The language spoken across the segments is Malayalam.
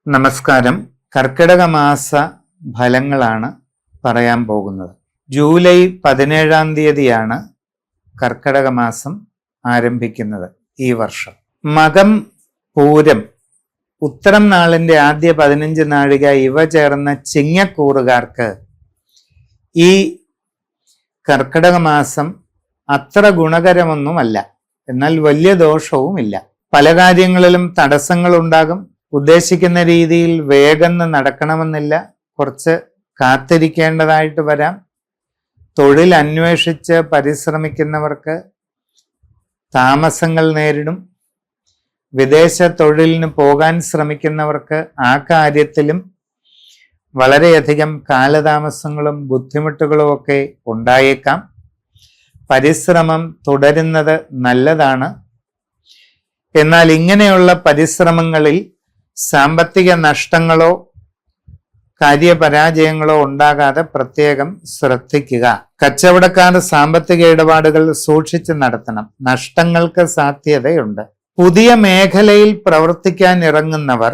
നമസ്കാരം. കർക്കിടക മാസ ഫലങ്ങളാണ് പറയാൻ പോകുന്നത്. ജൂലൈ 17-ാം തീയതിയാണ് കർക്കിടക മാസം ആരംഭിക്കുന്നത് ഈ വർഷം. മകം, പൂരം, ഉത്തരം നാളിന്റെ ആദ്യ 15 നാഴിക ഇവ ചേർന്ന ചിങ്ങക്കൂറുകാർക്ക് ഈ കർക്കിടക മാസം അത്ര ഗുണകരമൊന്നുമല്ല. എന്നാൽ വലിയ ദോഷവുമില്ല. പല കാര്യങ്ങളിലും തടസ്സങ്ങളുണ്ടാകും. ഉദ്ദേശിക്കുന്ന രീതിയിൽ വേഗം നടക്കണമെന്നില്ല. കുറച്ച് കാത്തിരിക്കേണ്ടതായിട്ട് വരാം. തൊഴിൽ അന്വേഷിച്ച് പരിശ്രമിക്കുന്നവർക്ക് താമസങ്ങൾ നേരിടും. വിദേശ തൊഴിലിന് പോകാൻ ശ്രമിക്കുന്നവർക്ക് ആ കാര്യത്തിലും വളരെയധികം കാലതാമസങ്ങളും ബുദ്ധിമുട്ടുകളും ഒക്കെ ഉണ്ടായേക്കാം. പരിശ്രമം തുടരുന്നത് നല്ലതാണ്. എന്നാൽ ഇങ്ങനെയുള്ള പരിശ്രമങ്ങളിൽ സാമ്പത്തിക നഷ്ടങ്ങളോ കാര്യപരാജയങ്ങളോ ഉണ്ടാകാതെ പ്രത്യേകം ശ്രദ്ധിക്കുക. കച്ചവടക്കാർ സാമ്പത്തിക ഇടപാടുകൾ സൂക്ഷിച്ച് നടത്തണം. നഷ്ടങ്ങൾക്ക് സാധ്യതയുണ്ട്. പുതിയ മേഖലയിൽ പ്രവർത്തിക്കാൻ ഇറങ്ങുന്നവർ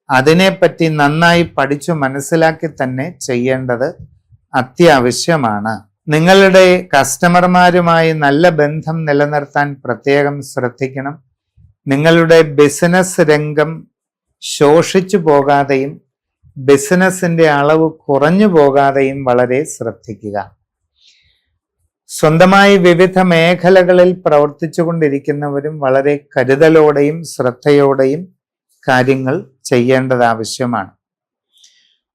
അതിനെപ്പറ്റി നന്നായി പഠിച്ചു മനസ്സിലാക്കി തന്നെ ചെയ്യേണ്ടത് അത്യാവശ്യമാണ്. നിങ്ങളുടെ കസ്റ്റമർമാരുമായി നല്ല ബന്ധം നിലനിർത്താൻ പ്രത്യേകം ശ്രദ്ധിക്കണം. നിങ്ങളുടെ ബിസിനസ് രംഗം ശോഷിച്ചു പോകാതെയും ബിസിനസിന്റെ അളവ് കുറഞ്ഞു പോകാതെയും വളരെ ശ്രദ്ധിക്കുക. സ്വന്തമായി വിവിധ മേഖലകളിൽ പ്രവർത്തിച്ചു കൊണ്ടിരിക്കുന്നവരും വളരെ കരുതലോടെയും ശ്രദ്ധയോടെയും കാര്യങ്ങൾ ചെയ്യേണ്ടത് ആവശ്യമാണ്.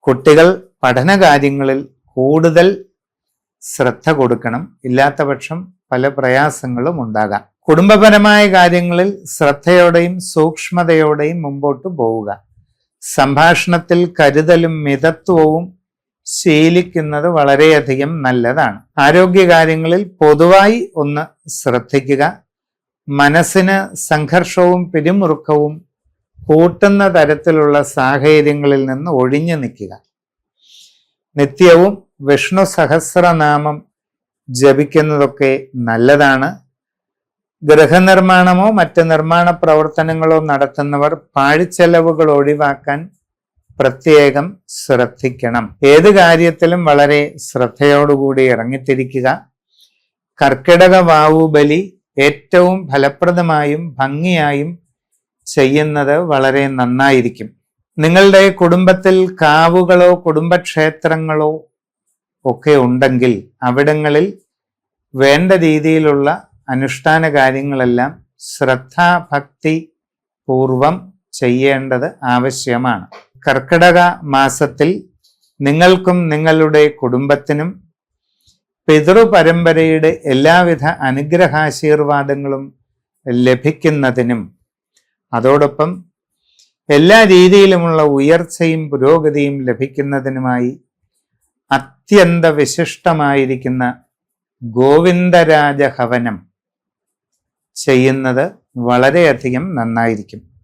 കുട്ടികൾ പഠനകാര്യങ്ങളിൽ കൂടുതൽ ശ്രദ്ധ കൊടുക്കണം. ഇല്ലാത്ത പക്ഷം പല പ്രയാസങ്ങളും ഉണ്ടാകാം. കുടുംബപരമായ കാര്യങ്ങളിൽ ശ്രദ്ധയോടെയും സൂക്ഷ്മതയോടെയും മുമ്പോട്ട് പോവുക. സംഭാഷണത്തിൽ കരുതലും മിതത്വവും ശീലിക്കുന്നത് വളരെയധികം നല്ലതാണ്. ആരോഗ്യകാര്യങ്ങളിൽ പൊതുവായി ഒന്ന് ശ്രദ്ധിക്കുക. മനസ്സിന് സംഘർഷവും പിരിമുറുക്കവും കൂട്ടുന്ന തരത്തിലുള്ള സാഹചര്യങ്ങളിൽ നിന്ന് ഒഴിഞ്ഞു നിൽക്കുക. നിത്യവും വിഷ്ണു സഹസ്രനാമം ജപിക്കുന്നതൊക്കെ നല്ലതാണ്. ഗൃഹനിർമ്മാണമോ മറ്റ് നിർമ്മാണ പ്രവർത്തനങ്ങളോ നടത്തുന്നവർ പാഴ്ചെലവുകൾ ഒഴിവാക്കാൻ പ്രത്യേകം ശ്രദ്ധിക്കണം. ഏത് കാര്യത്തിലും വളരെ ശ്രദ്ധയോടുകൂടി ഇറങ്ങിത്തിരിക്കുക. കർക്കിടക വാവുബലി ഏറ്റവും ഫലപ്രദമായും ഭംഗിയായും ചെയ്യുന്നത് വളരെ നന്നായിരിക്കും. നിങ്ങളുടെ കുടുംബത്തിൽ കാവുകളോ കുടുംബക്ഷേത്രങ്ങളോ ഒക്കെ ഉണ്ടെങ്കിൽ അവിടങ്ങളിൽ വേണ്ട രീതിയിലുള്ള അനുഷ്ഠാന കാര്യങ്ങളെല്ലാം ശ്രദ്ധാഭക്തി പൂർവം ചെയ്യേണ്ടത് ആവശ്യമാണ്. കർക്കിടക മാസത്തിൽ നിങ്ങൾക്കും നിങ്ങളുടെ കുടുംബത്തിനും പിതൃപരമ്പരയുടെ എല്ലാവിധ അനുഗ്രഹാശീർവാദങ്ങളും ലഭിക്കുന്നതിനും അതോടൊപ്പം എല്ലാ രീതിയിലുമുള്ള ഉയർച്ചയും പുരോഗതിയും ലഭിക്കുന്നതിനുമായി അത്യന്ത വിശിഷ്ടമായിരിക്കുന്ന ഗോവിന്ദരാജ ഹവനം ചെയ്യുന്നത് വളരെയധികം നന്നായിരിക്കും.